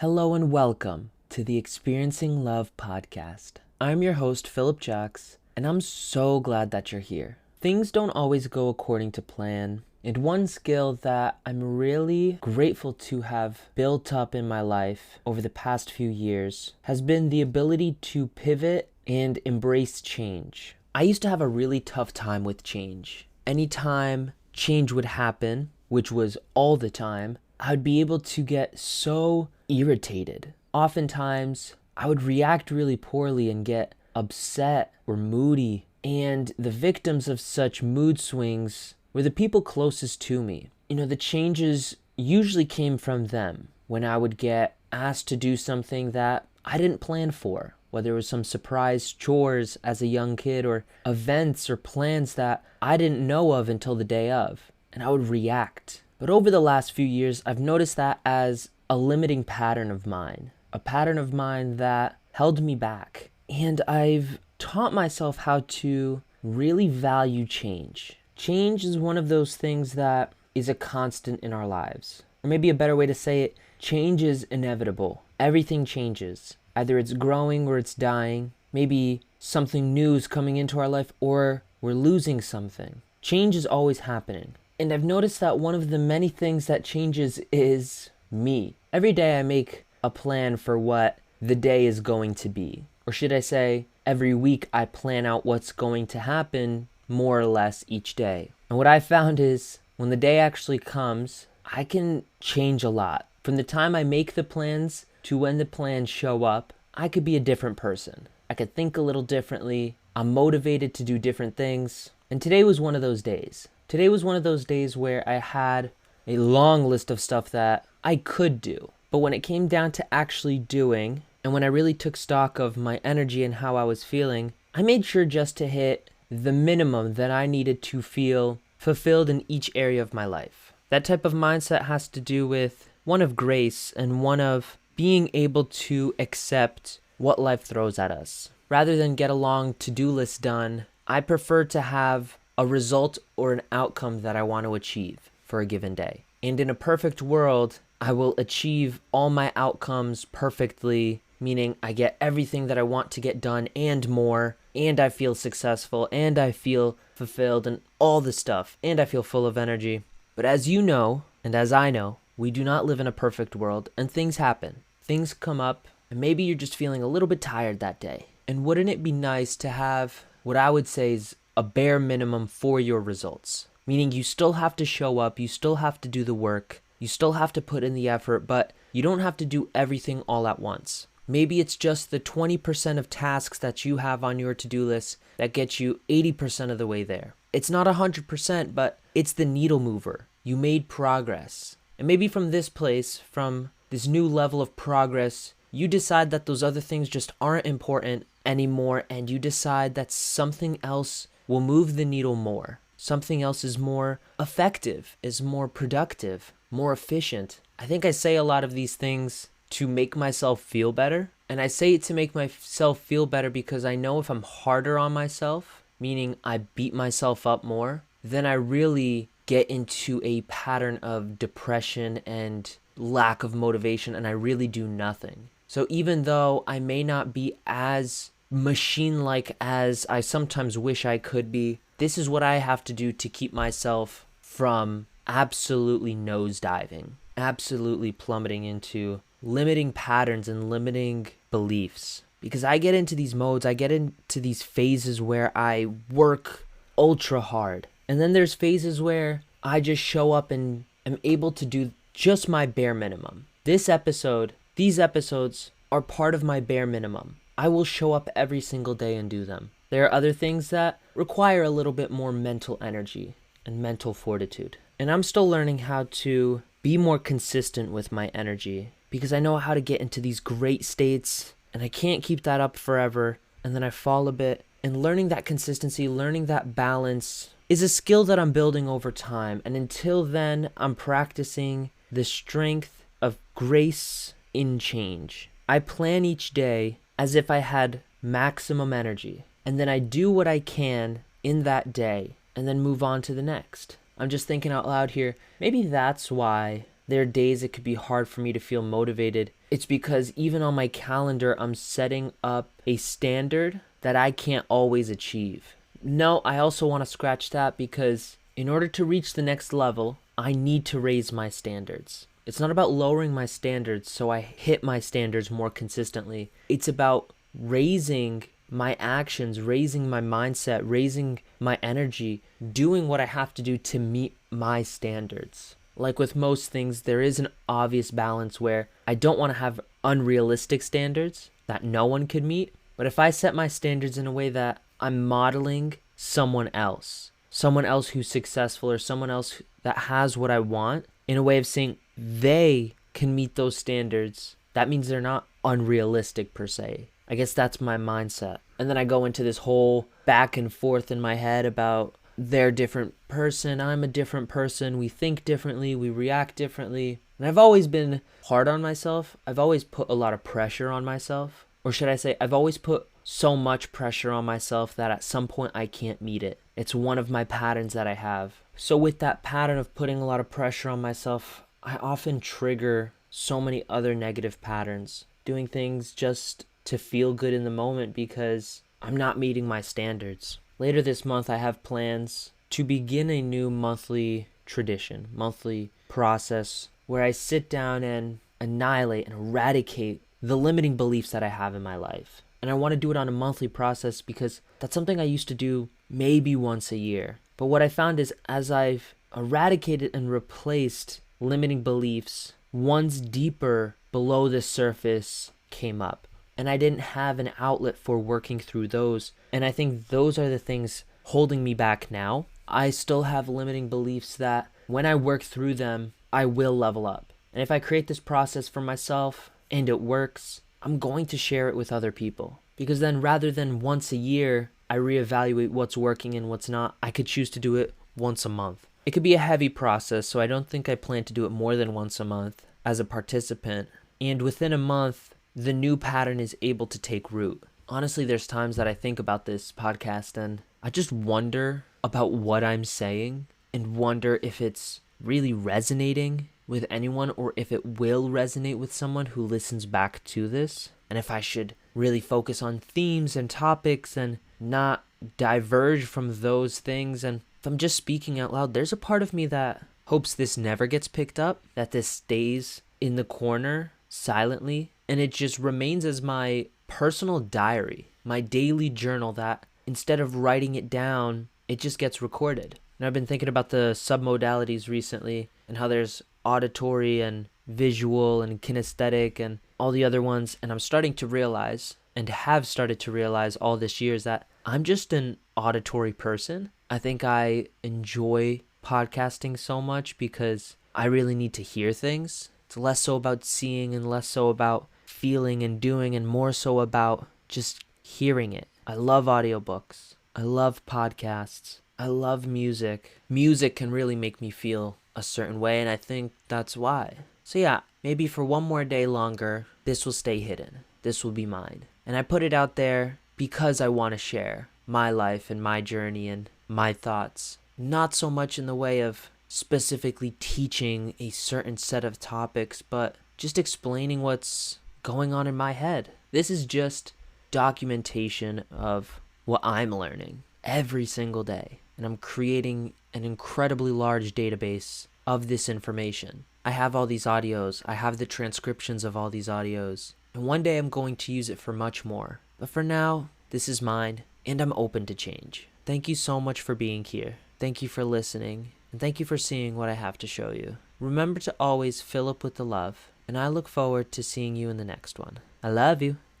Hello and welcome to the Experiencing Love podcast. I'm your host, Philip Jacks, and I'm so glad that you're here. Things don't always go according to plan, and one skill that I'm really grateful to have built up in my life over the past few years has been the ability to pivot and embrace change. I used to have a really tough time with change. Anytime change would happen, which was all the time, I would be able to get so irritated. Oftentimes, I would react really poorly and get upset or moody. And the victims of such mood swings were the people closest to me. The changes usually came from them when I would get asked to do something that I didn't plan for, whether it was some surprise chores as a young kid or events or plans that I didn't know of until the day of, and I would react. But over the last few years, I've noticed that as a limiting pattern of mine, a pattern of mine that held me back. And I've taught myself how to really value change. Change is one of those things that is a constant in our lives. Or maybe a better way to say it, change is inevitable. Everything changes. Either it's growing or it's dying. Maybe something new is coming into our life or we're losing something. Change is always happening. And I've noticed that one of the many things that changes is me. Every day I make a plan for what the day is going to be. Or should I say, every week I plan out what's going to happen more or less each day. And what I found is when the day actually comes, I can change a lot. From the time I make the plans to when the plans show up, I could be a different person. I could think a little differently. I'm motivated to do different things. And today was one of those days. Today was one of those days where I had a long list of stuff that I could do. But when it came down to actually doing, and when I really took stock of my energy and how I was feeling, I made sure just to hit the minimum that I needed to feel fulfilled in each area of my life. That type of mindset has to do with one of grace and one of being able to accept what life throws at us. Rather than get a long to-do list done, I prefer to have a result or an outcome that I want to achieve for a given day. And in a perfect world, I will achieve all my outcomes perfectly, meaning I get everything that I want to get done and more, and I feel successful, and I feel fulfilled, and all the stuff, and I feel full of energy. But as you know, and as I know, we do not live in a perfect world, and things happen. Things come up, and maybe you're just feeling a little bit tired that day. And wouldn't it be nice to have what I would say is a bare minimum for your results? Meaning you still have to show up, you still have to do the work, you still have to put in the effort, but you don't have to do everything all at once. Maybe it's just the 20% of tasks that you have on your to-do list that gets you 80% of the way there. It's not 100%, but it's the needle mover. You made progress. And maybe from this place, from this new level of progress, you decide that those other things just aren't important anymore, and you decide that something else will move the needle more. Something else is more effective, is more productive, more efficient. I think I say a lot of these things to make myself feel better. And I say it to make myself feel better because I know if I'm harder on myself, meaning I beat myself up more, then I really get into a pattern of depression and lack of motivation, and I really do nothing. So even though I may not be as machine-like as I sometimes wish I could be, this is what I have to do to keep myself from absolutely nosediving, absolutely plummeting into limiting patterns and limiting beliefs. Because I get into these modes, I get into these phases where I work ultra hard. And then there's phases where I just show up and am able to do just my bare minimum. These episodes are part of my bare minimum. I will show up every single day and do them. There are other things that require a little bit more mental energy and mental fortitude. And I'm still learning how to be more consistent with my energy because I know how to get into these great states, and I can't keep that up forever, and then I fall a bit. And learning that consistency, learning that balance is a skill that I'm building over time. And until then, I'm practicing the strength of grace in change. I plan each day as if I had maximum energy, and then I do what I can in that day and then move on to the next. I'm just thinking out loud here. Maybe that's why there are days it could be hard for me to feel motivated. It's because even on my calendar, I'm setting up a standard that I can't always achieve. No, I also want to scratch that because in order to reach the next level, I need to raise my standards. It's not about lowering my standards so I hit my standards more consistently. It's about raising my actions, raising my mindset, raising my energy, doing what I have to do to meet my standards. Like with most things, there is an obvious balance where I don't want to have unrealistic standards that no one could meet. But if I set my standards in a way that I'm modeling someone else who's successful or someone else that has what I want, in a way of saying they can meet those standards, that means they're not unrealistic per se. I guess that's my mindset. And then I go into this whole back and forth in my head about they're a different person, I'm a different person, we think differently, we react differently. And I've always been hard on myself. I've always put a lot of pressure on myself. Or should I say, I've always put so much pressure on myself that at some point I can't meet it. It's one of my patterns that I have. So with that pattern of putting a lot of pressure on myself, I often trigger so many other negative patterns. Doing things just to feel good in the moment because I'm not meeting my standards. Later this month, I have plans to begin a new monthly tradition, monthly process where I sit down and annihilate and eradicate the limiting beliefs that I have in my life. And I want to do it on a monthly process because that's something I used to do maybe once a year. But what I found is as I've eradicated and replaced limiting beliefs, ones deeper below the surface came up. And I didn't have an outlet for working through those. And I think those are the things holding me back now. I still have limiting beliefs that when I work through them, I will level up. And if I create this process for myself and it works, I'm going to share it with other people. Because then rather than once a year, I reevaluate what's working and what's not, I could choose to do it once a month. It could be a heavy process, so I don't think I plan to do it more than once a month as a participant. And within a month, the new pattern is able to take root. Honestly, there's times that I think about this podcast and I just wonder about what I'm saying and wonder if it's really resonating with anyone or if it will resonate with someone who listens back to this. And if I should really focus on themes and topics and not diverge from those things. And if I'm just speaking out loud, there's a part of me that hopes this never gets picked up, that this stays in the corner silently, and it just remains as my personal diary, my daily journal that instead of writing it down, it just gets recorded. And I've been thinking about the submodalities recently and how there's auditory and visual and kinesthetic and all the other ones. And I'm starting to realize and have started to realize all this year is that I'm just an auditory person. I think I enjoy podcasting so much because I really need to hear things. It's less so about seeing and less so about feeling and doing and more so about just hearing it. I love audiobooks. I love podcasts. I love music. Music can really make me feel a certain way, and I think that's why. So yeah, maybe for one more day longer, this will stay hidden. This will be mine. And I put it out there because I want to share my life and my journey and my thoughts. Not so much in the way of specifically teaching a certain set of topics, but just explaining what's going on in my head. This is just documentation of what I'm learning every single day. And I'm creating an incredibly large database of this information. I have all these audios. I have the transcriptions of all these audios. And one day I'm going to use it for much more. But for now, this is mine, and I'm open to change. Thank you so much for being here. Thank you for listening, and thank you for seeing what I have to show you. Remember to always fill up with the love, and I look forward to seeing you in the next one. I love you.